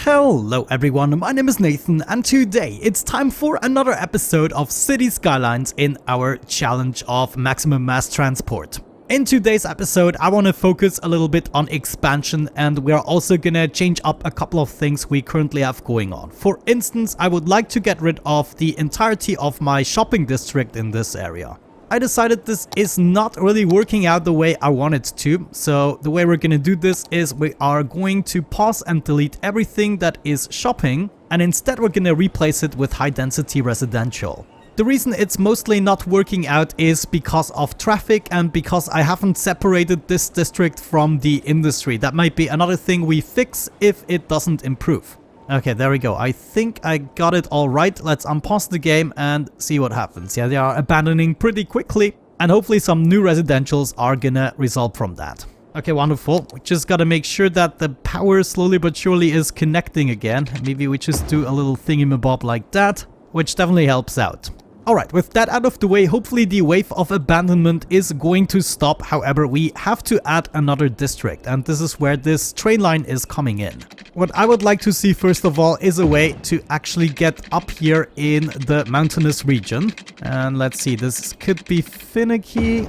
Hello everyone, my name is Nathan and today it's time for another episode of City Skylines in our challenge of maximum mass transport. In today's episode I want to focus a little bit on expansion, and we are also gonna change up a couple of things we currently have going on. For instance, I would like to get rid of the entirety of my shopping district in this area. I decided this is not really working out the way I want it to, so the way we're gonna do this is we are going to pause and delete everything that is shopping, and instead we're gonna replace it with high density residential. The reason it's mostly not working out is because of traffic and because I haven't separated this district from the industry. That might be another thing we fix if it doesn't improve. Okay, there we go. I think I got it all right. Let's unpause the game and see what happens. Yeah, they are abandoning pretty quickly, and hopefully some new residentials are gonna result from that. Okay, wonderful. We just gotta make sure that the power slowly but surely is connecting again. Maybe we just do a little thingamabob like that, which definitely helps out. Alright, with that out of the way, hopefully the wave of abandonment is going to stop. However, we have to add another district, and this is where this train line is coming in. What I would like to see first of all is a way to actually get up here in the mountainous region. And let's see, this could be finicky.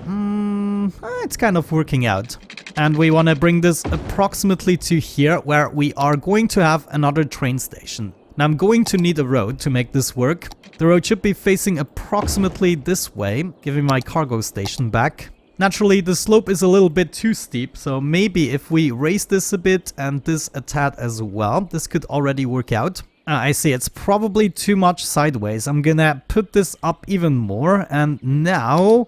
It's kind of working out. And we want to bring this approximately to here, where we are going to have another train station. Now I'm going to need a road to make this work. The road should be facing approximately this way, giving my cargo station back. Naturally, the slope is a little bit too steep, so maybe if we raise this a bit and this a tad as well, this could already work out. I see, it's probably too much sideways. I'm gonna put this up even more, and now...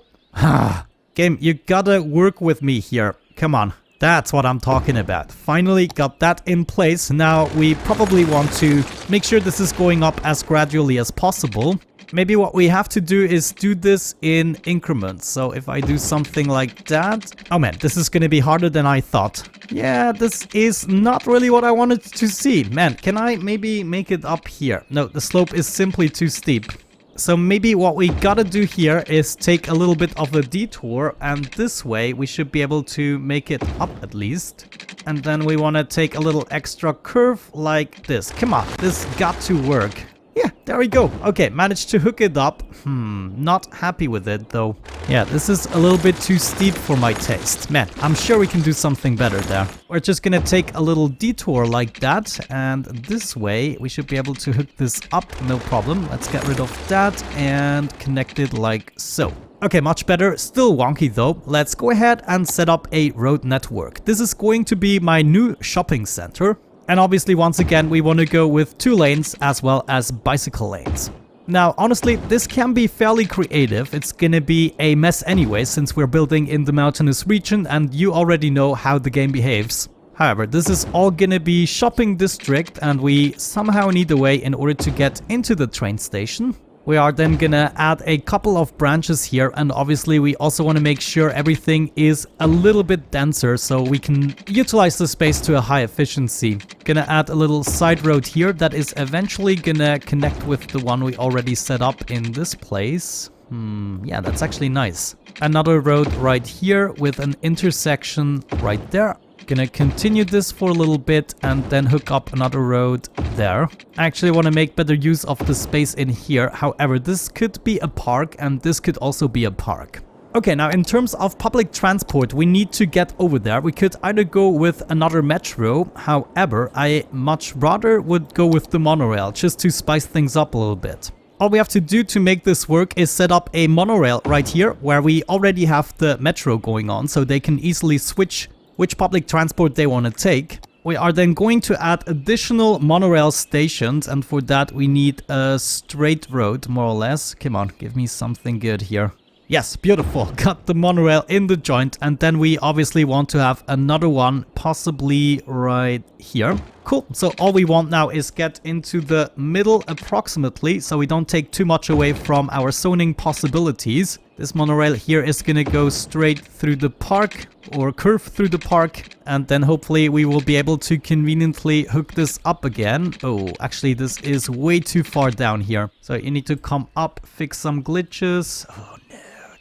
Game, you gotta work with me here. Come on. That's what I'm talking about. Finally got that in place. Now we probably want to make sure this is going up as gradually as possible. Maybe what we have to do is do this in increments. So if I do something like that... Oh man, this is going to be harder than I thought. Yeah, this is not really what I wanted to see. Man, can I maybe make it up here? No, the slope is simply too steep. So maybe what we gotta do here is take a little bit of a detour, and this way we should be able to make it up at least. And then we want to take a little extra curve like this. Come on, this got to work. Yeah, there we go. Okay, managed to hook it up. Not happy with it though. Yeah, this is a little bit too steep for my taste. Man, I'm sure we can do something better there. We're just gonna take a little detour like that, and this way we should be able to hook this up, no problem. Let's get rid of that and connect it like so. Okay, much better. Still wonky though. Let's go ahead and set up a road network. This is going to be my new shopping center. And obviously, once again, we want to go with 2 lanes as well as bicycle lanes. Now, honestly, this can be fairly creative. It's gonna be a mess anyway, since we're building in the mountainous region and you already know how the game behaves. However, this is all gonna be shopping district, and we somehow need a way in order to get into the train station. We are then gonna add a couple of branches here, and obviously we also want to make sure everything is a little bit denser so we can utilize the space to a high efficiency. Gonna add a little side road here that is eventually gonna connect with the one we already set up in this place. Yeah, that's actually nice. Another road right here with an intersection right there. Gonna continue this for a little bit and then hook up another road there. I actually want to make better use of the space in here. However, this could be a park and this could also be a park. Okay, now in terms of public transport, we need to get over there. We could either go with another metro. However, I much rather would go with the monorail just to spice things up a little bit. All we have to do to make this work is set up a monorail right here where we already have the metro going on, so they can easily switch which public transport they want to take. We are then going to add additional monorail stations, and for that we need a straight road, more or less. Come on, give me something good here. Yes, beautiful. Got the monorail in the joint, and then we obviously want to have another one possibly right here. Cool, so all we want now is get into the middle approximately, so we don't take too much away from our zoning possibilities. This monorail here is gonna go straight through the park, or curve through the park, and then hopefully we will be able to conveniently hook this up again. Oh, actually this is way too far down here. So you need to come up, fix some glitches. Oh no,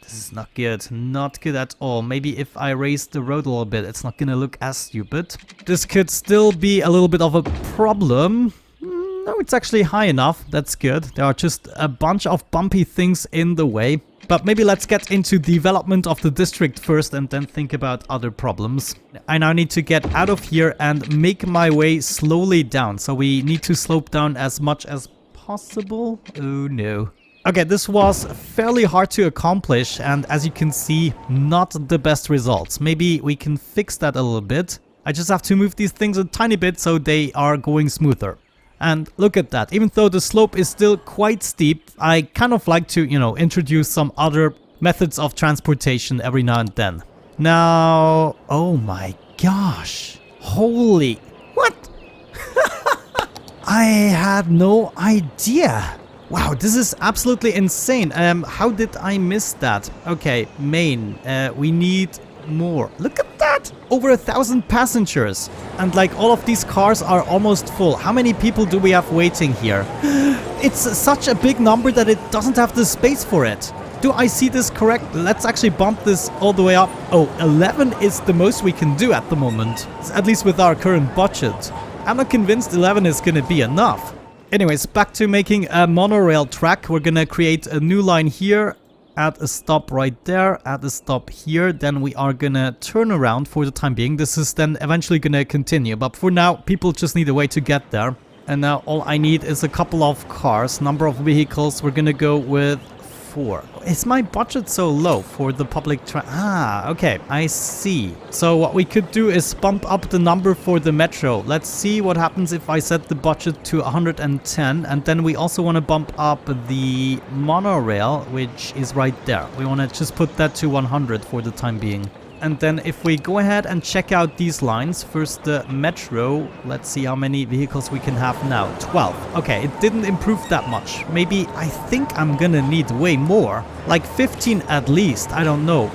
This is not good. Not good at all. Maybe if I raise the road a little bit, it's not gonna look as stupid. This could still be a little bit of a problem. No, it's actually high enough. That's good. There are just a bunch of bumpy things in the way. But maybe let's get into development of the district first and then think about other problems. I now need to get out of here and make my way slowly down. So we need to slope down as much as possible. Oh no. Okay, this was fairly hard to accomplish, and as you can see, not the best results. Maybe we can fix that a little bit. I just have to move these things a tiny bit so they are going smoother. And look at that, even though the slope is still quite steep, I kind of like to, you know, introduce some other methods of transportation every now and then. Now, oh my gosh, holy, what? I had no idea. Wow, this is absolutely insane. How did I miss that? Okay, main. We need more. Look at that! Over 1,000 passengers. And like all of these cars are almost full. How many people do we have waiting here? It's such a big number that it doesn't have the space for it. Do I see this correct? Let's actually bump this all the way up. Oh, 11 is the most we can do at the moment. At least with our current budget. I'm not convinced 11 is gonna be enough. Anyways, back to making a monorail track. We're gonna create a new line here, add a stop right there, add a stop here. Then we are gonna turn around for the time being. This is then eventually gonna continue, but for now, people just need a way to get there. And now all I need is a couple of cars. Number of vehicles, we're gonna go with 4. Is my budget so low for the public okay, I see. So what we could do is bump up the number for the metro. Let's see what happens if I set the budget to 110, and then we also want to bump up the monorail, which is right there. We want to just put that to 100 for the time being. And then if we go ahead and check out these lines, first the metro, let's see how many vehicles we can have now. 12. Okay, it didn't improve that much. Maybe I think I'm gonna need way more. Like 15 at least, I don't know.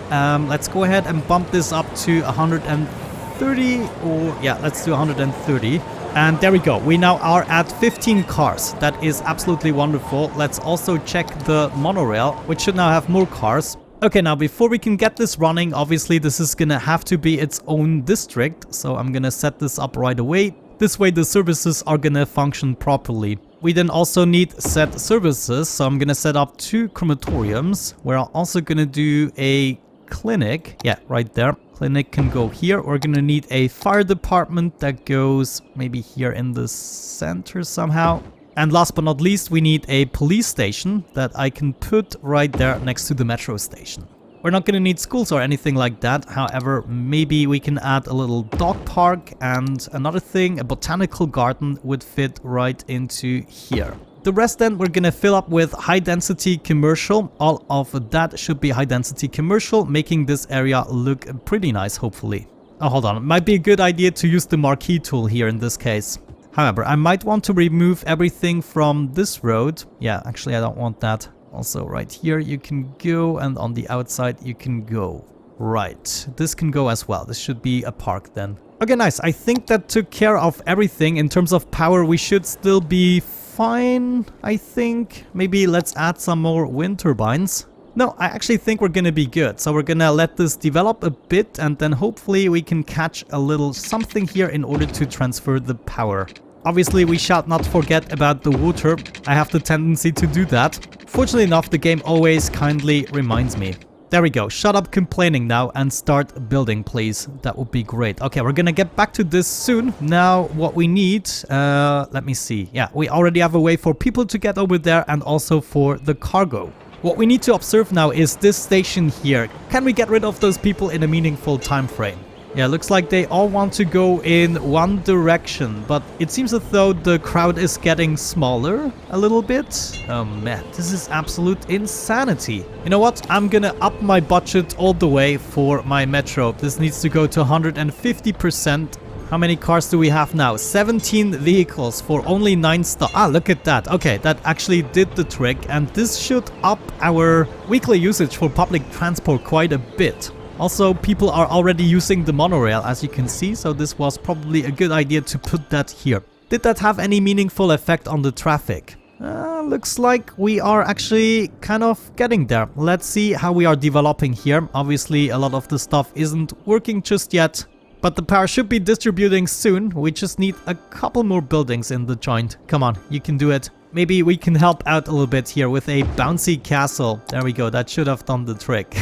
Let's go ahead and bump this up to 130, or yeah, let's do 130. And there we go. We now are at 15 cars. That is absolutely wonderful. Let's also check the monorail, which should now have more cars. Okay, now before we can get this running, obviously this is gonna have to be its own district. So I'm gonna set this up right away. This way the services are gonna function properly. We then also need set services. So I'm gonna set up 2 crematoriums. We're also gonna do a clinic. Yeah, right there. Clinic can go here. We're gonna need a fire department that goes maybe here in the center somehow. And last but not least, we need a police station that I can put right there next to the metro station. We're not going to need schools or anything like that. However, maybe we can add a little dog park, and another thing, a botanical garden would fit right into here. The rest then we're going to fill up with high density commercial. All of that should be high density commercial, making this area look pretty nice, hopefully. Oh, hold on. It might be a good idea to use the marquee tool here in this case. However, I might want to remove everything from this road. Yeah, actually I don't want that. Also right here you can go, and on the outside you can go. Right, this can go as well. This should be a park then. Okay, nice. I think that took care of everything. In terms of power, we should still be fine, I think. Maybe let's add some more wind turbines. No, I actually think we're gonna be good. So we're gonna let this develop a bit, and then hopefully we can catch a little something here in order to transfer the power. Obviously, we shall not forget about the water. I have the tendency to do that. Fortunately enough, the game always kindly reminds me. There we go. Shut up complaining now and start building, please. That would be great. Okay, we're gonna get back to this soon. Now, what we need, let me see. Yeah, we already have a way for people to get over there, and also for the cargo. What we need to observe now is this station here. Can we get rid of those people in a meaningful time frame? Yeah, looks like they all want to go in one direction, but it seems as though the crowd is getting smaller a little bit. Oh man, this is absolute insanity. You know what? I'm gonna up my budget all the way for my metro. This needs to go to 150%. How many cars do we have now? 17 vehicles for only 9 stops. Ah, look at that. Okay, that actually did the trick, and this should up our weekly usage for public transport quite a bit. Also, people are already using the monorail, as you can see, so this was probably a good idea to put that here. Did that have any meaningful effect on the traffic? Looks like we are actually kind of getting there. Let's see how we are developing here. Obviously, a lot of the stuff isn't working just yet, but the power should be distributing soon. We just need a couple more buildings in the joint. Come on, you can do it. Maybe we can help out a little bit here with a bouncy castle. There we go, that should have done the trick.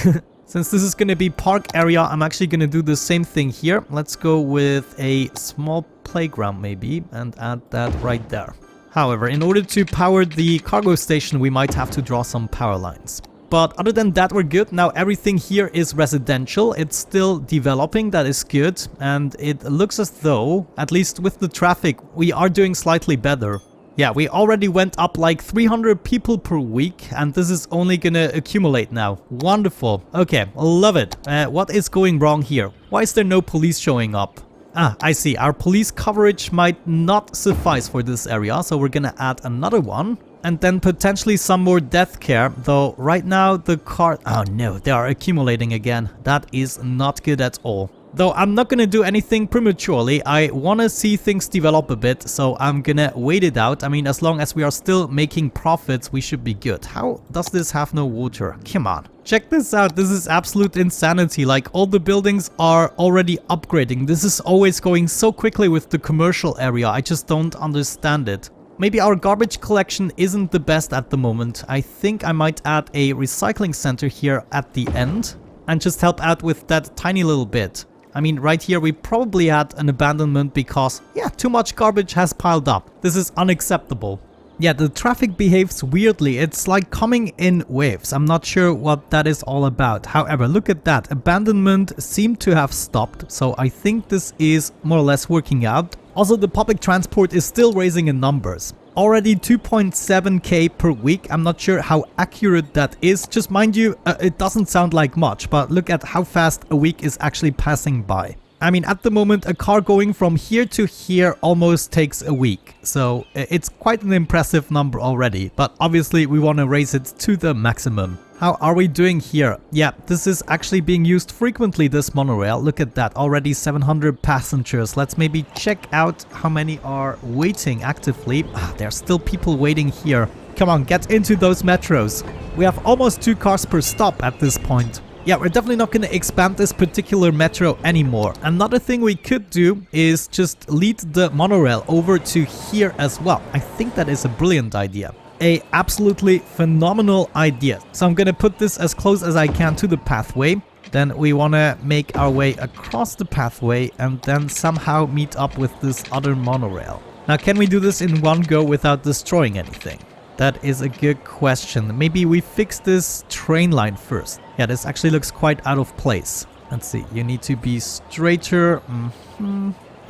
Since this is going to be park area, I'm actually going to do the same thing here. Let's go with a small playground maybe and add that right there. However, in order to power the cargo station, we might have to draw some power lines. But other than that, we're good. Now everything here is residential. It's still developing. That is good. And it looks as though, at least with the traffic, we are doing slightly better. Yeah, we already went up like 300 people per week, and this is only gonna accumulate now. Wonderful. Okay, love it. What is going wrong here? Why is there no police showing up? Ah, I see. Our police coverage might not suffice for this area, so we're gonna add another one. And then potentially some more death care, though right now the car... Oh no, they are accumulating again. That is not good at all. Though I'm not gonna do anything prematurely. I wanna see things develop a bit, so I'm gonna wait it out. I mean, as long as we are still making profits, we should be good. How does this have no water? Come on. Check this out. This is absolute insanity. Like, all the buildings are already upgrading. This is always going so quickly with the commercial area. I just don't understand it. Maybe our garbage collection isn't the best at the moment. I think I might add a recycling center here at the end and just help out with that tiny little bit. I mean, right here we probably had an abandonment because, yeah, too much garbage has piled up. This is unacceptable. Yeah, the traffic behaves weirdly. It's like coming in waves. I'm not sure what that is all about. However, look at that. Abandonment seemed to have stopped, so I think this is more or less working out. Also, the public transport is still raising in numbers. Already 2.7k per week. I'm not sure how accurate that is. Just mind you, it doesn't sound like much, but look at how fast a week is actually passing by. I mean, at the moment, a car going from here to here almost takes a week. So it's quite an impressive number already, but obviously we want to raise it to the maximum. How are we doing here? Yeah, this is actually being used frequently, this monorail. Look at that, already 700 passengers. Let's maybe check out how many are waiting actively. There's still people waiting here. Come on, get into those metros. We have almost 2 cars per stop at this point. Yeah, we're definitely not going to expand this particular metro anymore. Another thing we could do is just lead the monorail over to here as well. I think that is a brilliant idea. A absolutely phenomenal idea. So I'm going to put this as close as I can to the pathway. Then we want to make our way across the pathway and then somehow meet up with this other monorail. Now, can we do this in one go without destroying anything? That is a good question. Maybe we fix this train line first. Yeah, this actually looks quite out of place. Let's see, you need to be straighter.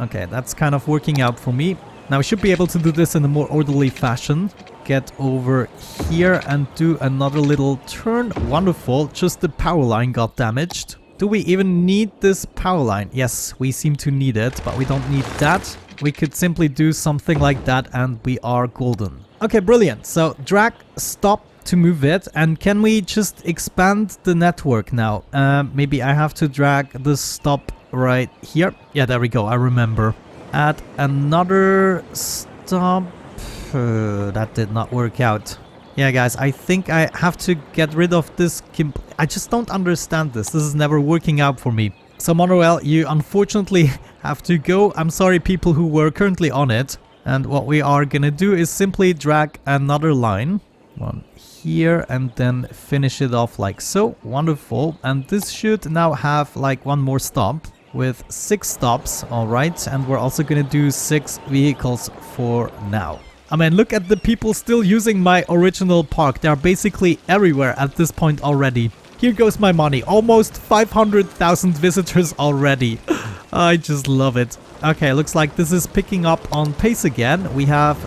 Okay, that's kind of working out for me. Now we should be able to do this in a more orderly fashion. Get over here and do another little turn. Wonderful, just the power line got damaged. Do we even need this power line? Yes, we seem to need it, but we don't need that. We could simply do something like that and we are golden. Okay, brilliant. So drag stop to move it. And can we just expand the network now? Maybe I have to drag the stop right here. Yeah, there we go. I remember. Add another stop. That did not work out. Yeah, guys, I think I have to get rid of this. I just don't understand this. This is never working out for me. So monorail, you unfortunately have to go. I'm sorry, people who were currently on it. And what we are gonna do is simply drag another line. One here and then finish it off like so. Wonderful. And this should now have like one more stop with 6 stops. All right. And we're also gonna do 6 vehicles for now. I mean, look at the people still using my original park. They're basically everywhere at this point already. Here goes my money. Almost 500,000 visitors already. I just love it. Okay, looks like this is picking up on pace again. We have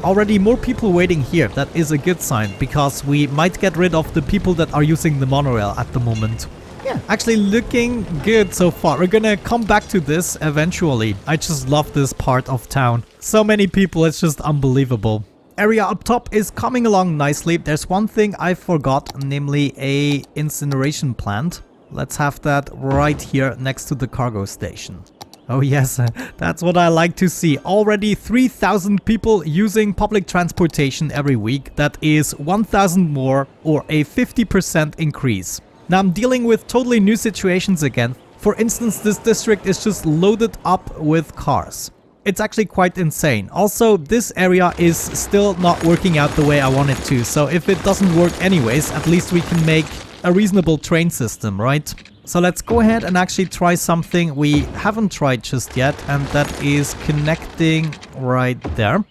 already more people waiting here. That is a good sign because we might get rid of the people that are using the monorail at the moment. Yeah, actually looking good so far. We're gonna come back to this eventually. I just love this part of town. So many people, it's just unbelievable. Area up top is coming along nicely. There's one thing I forgot, namely a incineration plant. Let's have that right here next to the cargo station. Oh yes, that's what I like to see. Already 3,000 people using public transportation every week. That is 1,000 more, or a 50% increase. Now I'm dealing with totally new situations again. For instance, this district is just loaded up with cars. It's actually quite insane. Also, this area is still not working out the way I want it to. So if it doesn't work anyways, at least we can make a reasonable train system, right? So let's go ahead and actually try something we haven't tried just yet, and that is connecting right there.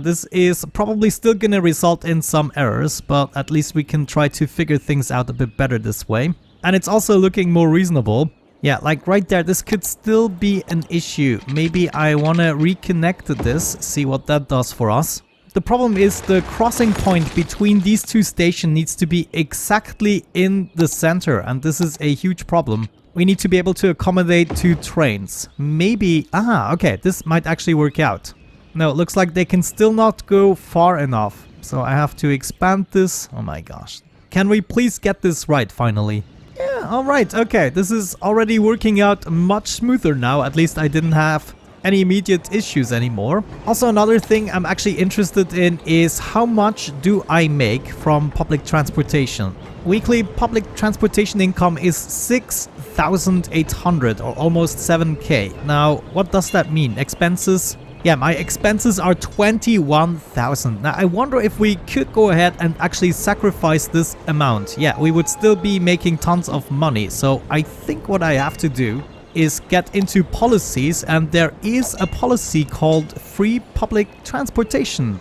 This is probably still gonna result in some errors, but at least we can try to figure things out a bit better this way. And it's also looking more reasonable. Yeah, like right there, this could still be an issue. Maybe I want to reconnect this, see what that does for us. The problem is the crossing point between these two stations needs to be exactly in the center, and this is a huge problem. We need to be able to accommodate 2 trains. Maybe... okay, this might actually work out. No, it looks like they can still not go far enough. So I have to expand this. Oh my gosh. Can we please get this right finally? Yeah, alright, okay. This is already working out much smoother now. At least I didn't have any immediate issues anymore. Also, another thing I'm actually interested in is how much do I make from public transportation? Weekly public transportation income is 6,800 or almost 7k. Now, what does that mean? Expenses? Yeah, my expenses are 21,000. Now, I wonder if we could go ahead and actually sacrifice this amount. Yeah, we would still be making tons of money. So I think what I have to do is get into policies, and there is a policy called free public transportation.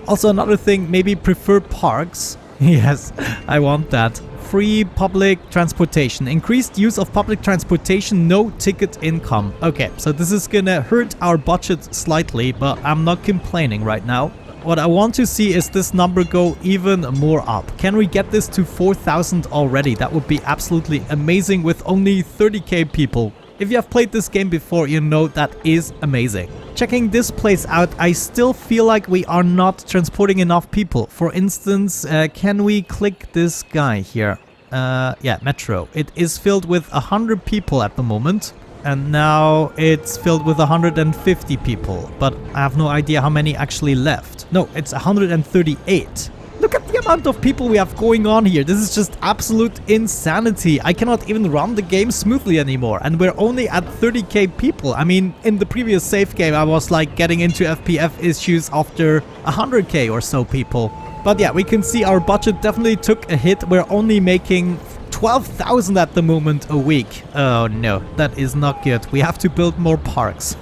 Also, another thing, maybe prefer parks. Yes, I want that. Free public transportation. Increased use of public transportation, no ticket income. Okay, so this is gonna hurt our budget slightly, but I'm not complaining right now. What I want to see is this number go even more up. Can we get this to 4,000 already? That would be absolutely amazing with only 30k people. If you have played this game before, you know that is amazing. Checking this place out, I still feel like we are not transporting enough people. For instance, can we click this guy here? Yeah, metro. It is filled with 100 people at the moment. And now it's filled with 150 people. But I have no idea how many actually left. No, it's 138. Look at the amount of people we have going on here. This is just absolute insanity. I cannot even run the game smoothly anymore. And we're only at 30k people. I mean, in the previous save game, I was like getting into FPF issues after 100k or so people. But yeah, we can see our budget definitely took a hit. We're only making 12,000 at the moment a week. Oh no, that is not good. We have to build more parks.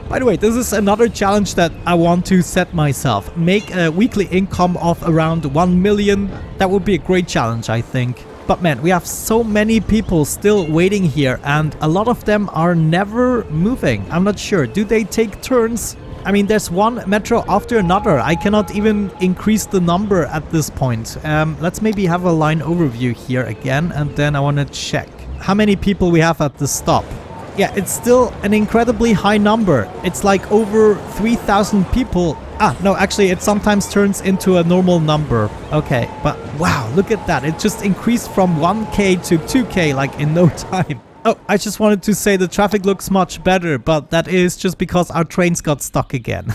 By the way, this is another challenge that I want to set myself. Make a weekly income of around 1 million. That would be a great challenge, I think. But man, we have so many people still waiting here, and a lot of them are never moving. I'm not sure. Do they take turns? I mean, there's one metro after another. I cannot even increase the number at this point. Let's maybe have a line overview here again, and then I want to check how many people we have at the stop. Yeah, it's still an incredibly high number. It's like over 3,000 people. No, actually, it sometimes turns into a normal number. Okay, but wow, look at that. It just increased from 1k to 2k like in no time. Oh, I just wanted to say the traffic looks much better, but that is just because our trains got stuck again.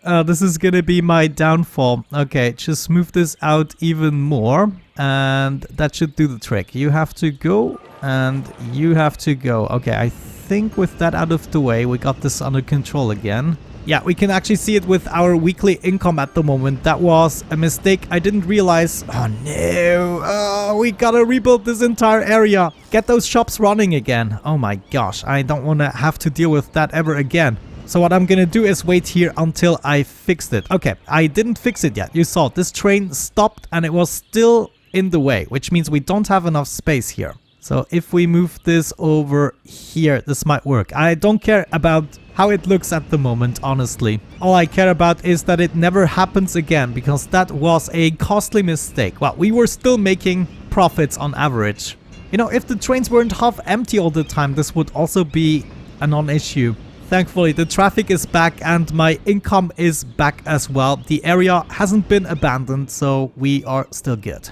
This is gonna be my downfall. Okay, just move this out even more, and that should do the trick. You have to go, and you have to go. Okay, I think with that out of the way, we got this under control again. Yeah, we can actually see it with our weekly income at the moment. That was a mistake. I didn't realize. Oh no. Oh, we gotta rebuild this entire area. Get those shops running again. Oh my gosh. I don't want to have to deal with that ever again. So what I'm gonna do is wait here until I fixed it. Okay, I didn't fix it yet. You saw this train stopped and it was still in the way, which means we don't have enough space here. So if we move this over here, this might work. I don't care about how it looks at the moment, honestly. All I care about is that it never happens again, because that was a costly mistake. Well, we were still making profits on average. You know, if the trains weren't half empty all the time, this would also be a non-issue. Thankfully, the traffic is back and my income is back as well. The area hasn't been abandoned, so we are still good.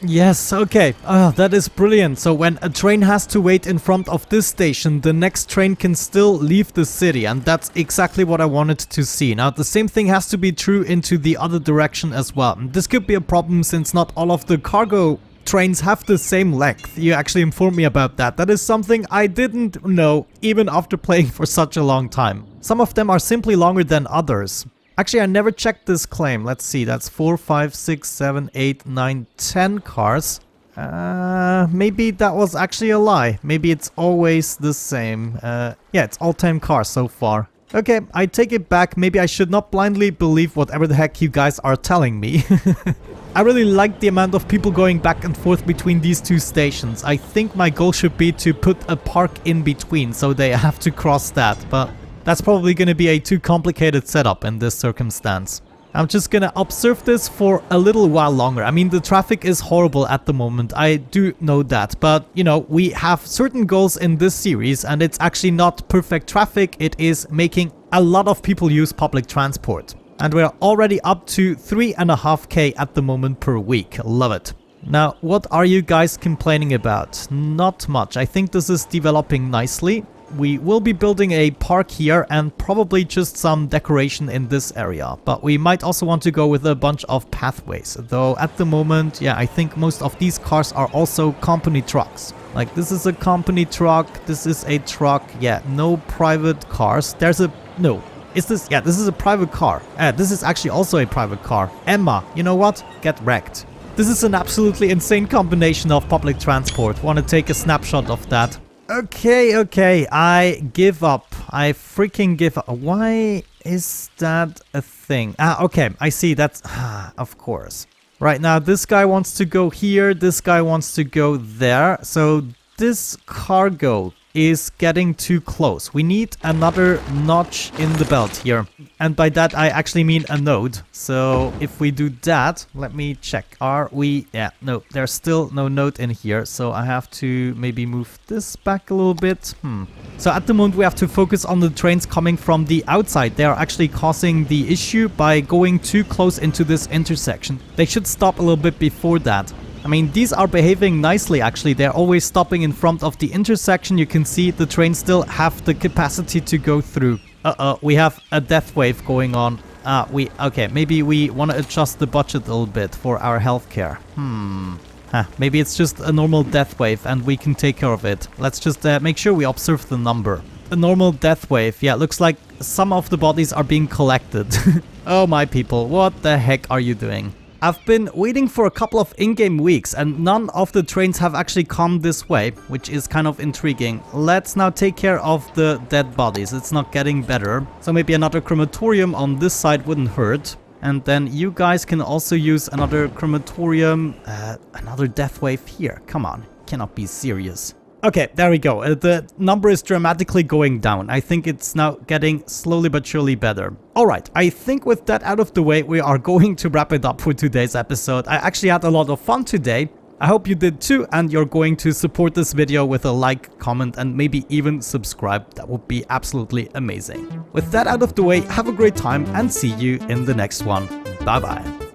Yes, okay. That is brilliant. So when a train has to wait in front of this station, the next train can still leave the city, and that's exactly what I wanted to see. Now, the same thing has to be true into the other direction as well. This could be a problem since not all of the cargo trains have the same length. You actually informed me about that. That is something I didn't know even after playing for such a long time. Some of them are simply longer than others. Actually, I never checked this claim. Let's see, that's 4, 5, 6, 7, 8, 9, 10 cars. Maybe that was actually a lie. Maybe it's always the same. Yeah, it's all 10 cars so far. Okay, I take it back. Maybe I should not blindly believe whatever the heck you guys are telling me. I really like the amount of people going back and forth between these two stations. I think my goal should be to put a park in between so they have to cross that, but that's probably going to be a too complicated setup in this circumstance. I'm just going to observe this for a little while longer. I mean, the traffic is horrible at the moment. I do know that. But, you know, we have certain goals in this series and it's actually not perfect traffic. It is making a lot of people use public transport. And we're already up to 3.5K at the moment per week. Love it. Now, what are you guys complaining about? Not much. I think this is developing nicely. We will be building a park here and probably just some decoration in this area. But we might also want to go with a bunch of pathways. Though at the moment, yeah, I think most of these cars are also company trucks. Like this is a company truck, this is a truck. Yeah, no private cars. There's a... no. Is this... yeah, this is a private car. This is actually also a private car. Emma, you know what? Get wrecked. This is an absolutely insane combination of public transport. Want to take a snapshot of that? Okay, I give up. I freaking give up. Why is that a thing? Okay, I see. That's... of course. Right now, this guy wants to go here. This guy wants to go there. So this cargo is getting too close. We need another notch in the belt here. And by that, I actually mean a node. So if we do that, let me check. Are we... yeah, no, there's still no node in here. So I have to maybe move this back a little bit. So at the moment, we have to focus on the trains coming from the outside. They are actually causing the issue by going too close into this intersection. They should stop a little bit before that. I mean, these are behaving nicely, actually. They're always stopping in front of the intersection. You can see the trains still have the capacity to go through. We have a death wave going on. Okay, maybe we want to adjust the budget a little bit for our healthcare. Maybe it's just a normal death wave and we can take care of it. Let's just make sure we observe the number. A normal death wave. Yeah, looks like some of the bodies are being collected. Oh, my people, what the heck are you doing? I've been waiting for a couple of in-game weeks and none of the trains have actually come this way, which is kind of intriguing. Let's now take care of the dead bodies. It's not getting better. So maybe another crematorium on this side wouldn't hurt. And then you guys can also use another crematorium, another death wave here. Come on, cannot be serious. Okay, there we go. The number is dramatically going down. I think it's now getting slowly but surely better. Alright, I think with that out of the way, we are going to wrap it up for today's episode. I actually had a lot of fun today. I hope you did too, and you're going to support this video with a like, comment, and maybe even subscribe. That would be absolutely amazing. With that out of the way, have a great time and see you in the next one. Bye bye.